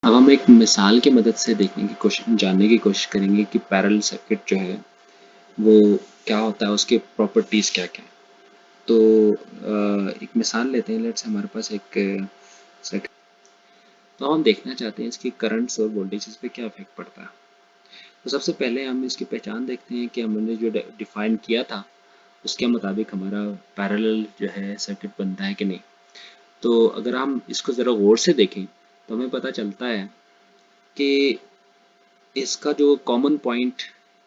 अब हम एक मिसाल की मदद से जानने की कोशिश करेंगे कि पैरेलल सर्किट जो है वो क्या होता है, उसके प्रॉपर्टीज क्या क्या है। तो एक मिसाल लेते हैं। लेट्स हमारे पास एक सर्किट, तो हम देखना चाहते हैं इसकी करंट्स और वोल्टेजेस पे क्या इफेक्ट पड़ता है। तो सबसे पहले हम इसकी पहचान देखते हैं कि हमने जो डिफाइन किया था उसके मुताबिक हमारा पैरेलल जो है सर्किट बनता है कि नहीं। तो अगर हम इसको ज़रा गौर से देखें तो हमें पता चलता है कि इसका जो कॉमन पॉइंट,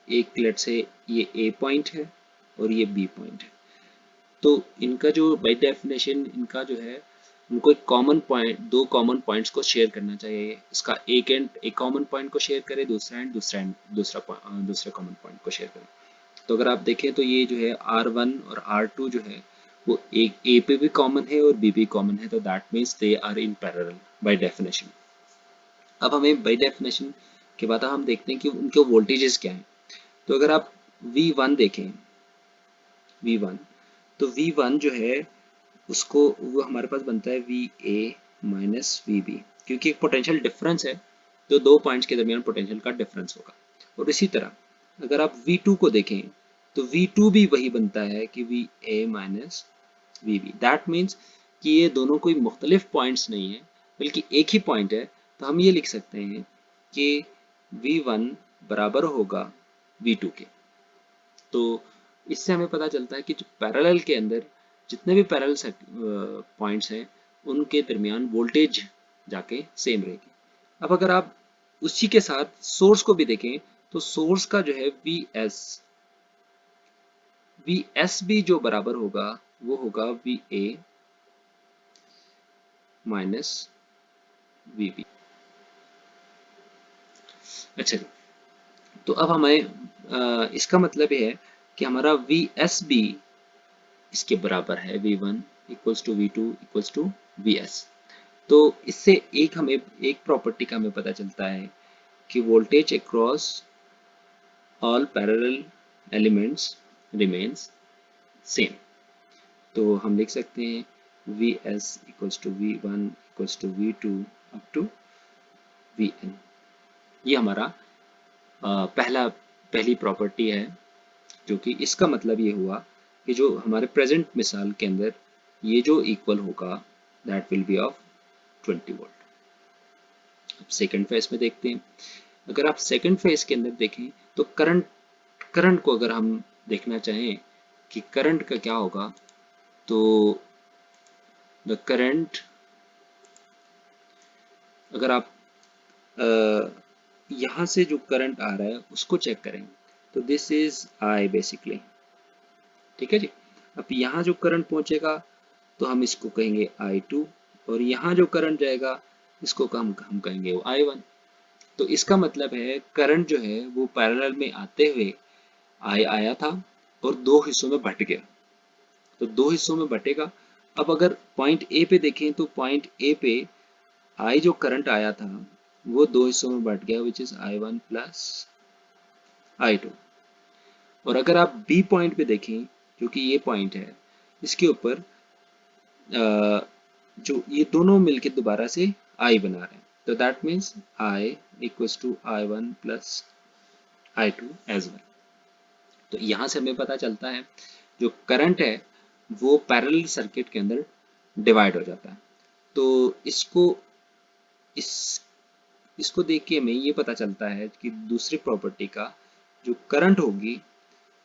एक लेट से ये ए पॉइंट है और ये बी पॉइंट है। तो इनका जो बाय डेफिनेशन इनका जो है, उनको एक कॉमन पॉइंट, दो कॉमन पॉइंट्स को शेयर करना चाहिए। इसका एक एंड एक कॉमन पॉइंट को शेयर करे, दूसरा एंड दूसरा कॉमन पॉइंट को शेयर करे। तो अगर आप देखें तो ये जो है R1 और R2 जो है वो एक ए पे भी कॉमन है और बी भी कॉमन है, तो that means they are in parallel by definition. अब हमें बाय डेफिनेशन के बाद हम देखते हैं कि उनके वोल्टेजेस क्या हैं। तो अगर आप V1 देखें, V1, तो V1 जो है उसको वो हमारे पास बनता है VA माइनस VB, क्योंकि एक पोटेंशियल डिफरेंस है तो दो पॉइंट्स के दरमियान पोटेंशियल का डिफरेंस होगा। और इसी तरह अगर आप V2 को देखें तो V2 भी वही बनता है कि VA minus VB। That means कि ये दोनों कोई मुख्तलिफ पॉइंट्स नहीं है बल्कि एक ही पॉइंट है। तो हम ये लिख सकते हैं कि V1 बराबर होगा V2 के। तो इससे हमें पता चलता है कि जो पैरेलल के अंदर जितने भी पैरेलल पॉइंट्स हैं उनके दरमियान वोल्टेज जाके सेम रहेगी। अब अगर आप उसी के साथ सोर्स को भी देखें तो सोर्स का जो है वीएस भी जो बराबर होगा वो होगा VA माइनस VB। अच्छा जी, तो अब हमें इसका मतलब ये है कि हमारा VS भी इसके बराबर है V1 equals to V2 equals to VS। तो इससे हमें एक प्रॉपर्टी का हमें पता चलता है कि voltage across all parallel elements remains same. तो हम लिख सकते हैं VS equals to V1 equals to V2 up to VN। ये हमारा पहली प्रॉपर्टी है, जो कि इसका मतलब ये हुआ कि जो हमारे प्रेजेंट मिसाल के अंदर ये जो इक्वल होगा that will be of 20 volt. अब सेकंड फेज में देखते हैं। अगर आप सेकंड फेज के अंदर देखें तो करंट को अगर हम देखना चाहें कि करंट का क्या होगा, तो द करंट, अगर आप यहाँ से जो करंट आ रहा है उसको चेक करें तो दिस इज आई बेसिकली। ठीक है जी। अब यहाँ जो करंट पहुंचेगा तो हम इसको कहेंगे I2, और यहाँ जो करंट जाएगा इसको हम कहेंगे वो I1। तो इसका मतलब है करंट जो है वो पैरेलल में आते हुए आया था और दो हिस्सों में बट गया। तो दो हिस्सों में बटेगा। अब अगर पॉइंट ए पे देखें तो पॉइंट ए पे आई जो करंट आया था वो दो हिस्सों में बट गया, which is I1 plus I2। और अगर आप बी पॉइंट पे देखें जो कि ये पॉइंट है, इसके ऊपर जो ये दोनों मिलके दोबारा से आई बना रहे हैं, तो that means I equals to I1 plus I2 as well. तो यहाँ से हमें पता चलता है जो करंट है वो पैरेलल सर्किट के अंदर डिवाइड हो जाता है। तो इस इसको देख के हमें ये पता चलता है कि दूसरी प्रॉपर्टी का जो करंट होगी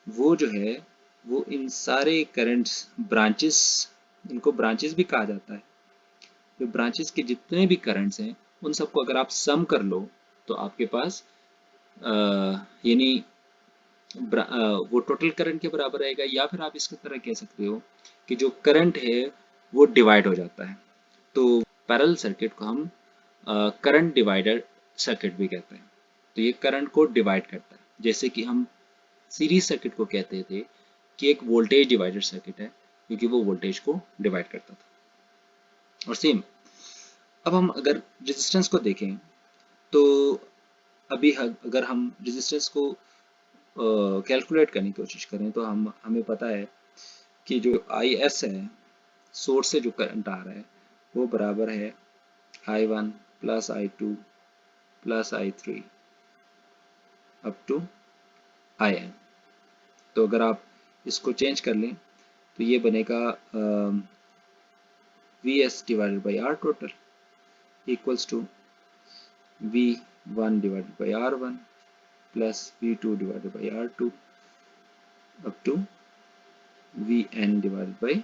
वो जो है वो इन सारे करंट्स ब्रांचेस, इनको ब्रांचेस भी कहा जाता है, जो ब्रांचेस के जितने भी करंट्स हैं उन सबको अगर आप सम कर लो तो आपके पास यानी वो टोटल करंट के बराबर रहेगा। या फिर आप इसकी तरह कह सकते हो कि जो करंट है वो डिवाइड हो जाता है। तो पैरेलल सर्किट को हम करंट डिवाइडर सर्किट भी कहते हैं। तो ये करंट को डिवाइड करता है, जैसे कि हम सीरीज सर्किट को कहते थे कि एक वोल्टेज डिवाइडर सर्किट है, क्योंकि वो वोल्टेज को डिवाइड करता था। और सेम अब हम अगर रेजिस्टेंस को देखें तो अभी अगर हम रेजिस्टेंस को कैलकुलेट करने की कोशिश करें तो हमें पता है कि जो IS है, सोर्स से जो करंट आ रहा है वो बराबर है I1 plus I2 plus I3 up to IN। तो अगर आप इसको चेंज कर लें तो ये बनेगा VS divided by R total equals to V1 divided by R1 plus V2 divided by R2 up to Vn divided by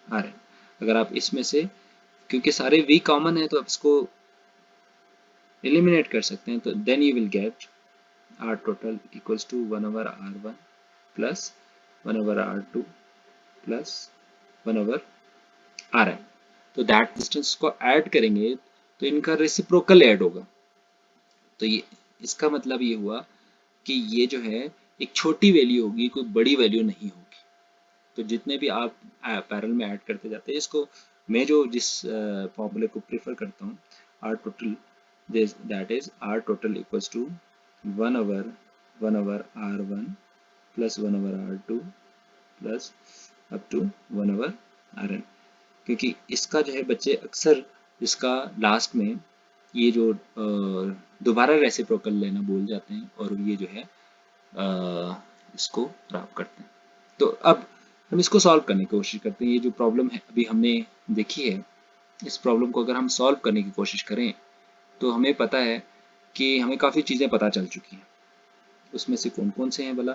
Rn। अगर आप इसमें से, क्योंकि सारे V कॉमन है तो आप इसको एलिमिनेट कर सकते हैं, तो then you will get R total equals to 1 over R1 plus 1 over R2 plus 1 over Rn। तो दैट डिस्टेंस को ऐड करेंगे तो इनका रेसिप्रोकल ऐड होगा। तो ये इसका मतलब ये हुआ कि ये जो है एक छोटी वैल्यू होगी, कोई बड़ी वैल्यू नहीं होगी। तो जितने भी आप पैरेलल में ऐड करते जाते हैं, इसको मैं जो जिस फॉर्मूले को प्रेफर करता हूँ, R total, that is R total equals to 1 over R1 plus 1 over R2 plus up to 1 over Rn। क्योंकि इसका जो है बच्चे अक्सर इसका लास्ट में ये जो दोबारा रेसिप्रोकल लेना भूल जाते हैं और ये जो है इसको ड्रॉप करते हैं। तो अब हम इसको सॉल्व करने की कोशिश करते हैं। ये जो प्रॉब्लम है अभी हमने देखी है, इस प्रॉब्लम को अगर हम सॉल्व करने की कोशिश करें तो हमें पता है कि हमें काफ़ी चीज़ें पता चल चुकी हैं। उसमें से कौन कौन से हैं भला?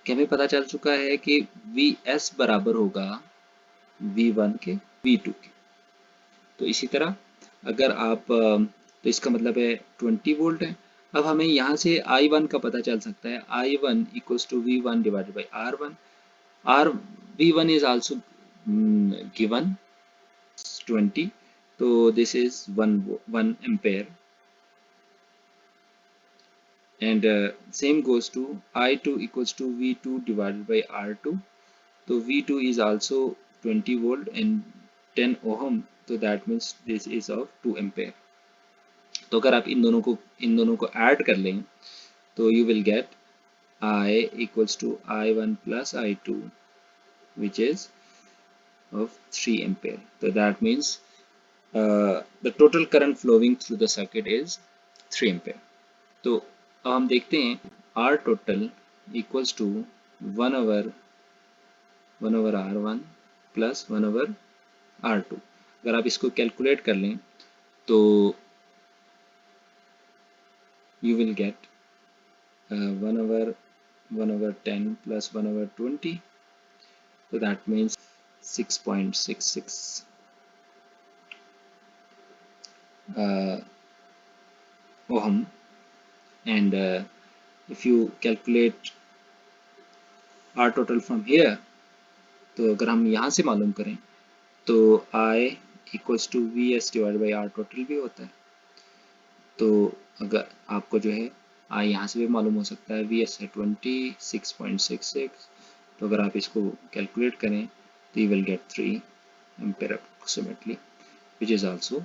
कि हमें पता चल चुका है कि Vs बराबर होगा V1 के V2 के। तो इसी तरह अगर आप तो इसका मतलब है 20 वोल्ट है। अब हमें यहाँ से I1 का पता चल सकता है, I1 equals to V1 divided by R1। R V1 is also given 20, तो this is 1 ampere, and same goes to I2 equals to V2 divided by R2। तो V2 is also 20 volt and 10 ohm, तो that means this is of 2 ampere। तो अगर आप इन दोनों को add कर लें तो you will get I equals to I1 plus I2 which is of 3 ampere। So that means the total current flowing through the circuit is 3 ampere। तो अब हम देखते हैं R total equals to 1 over R1 plus 1 over R2। अगर आप इसको calculate कर लें तो you will get 1 over 10 plus 1 over 20, so that means 6.66 ohm। and if you calculate R total from here, तो अगर हम यहाँ से मालूम करें तो I equals to Vs divided by R total भी होता है। तो अगर आपको जो है I यहाँ से भी मालूम हो सकता है, Vs है 26.66। तो अगर आप इसको कैलकुलेट करें तो you will get 3 ampere approximately, which is also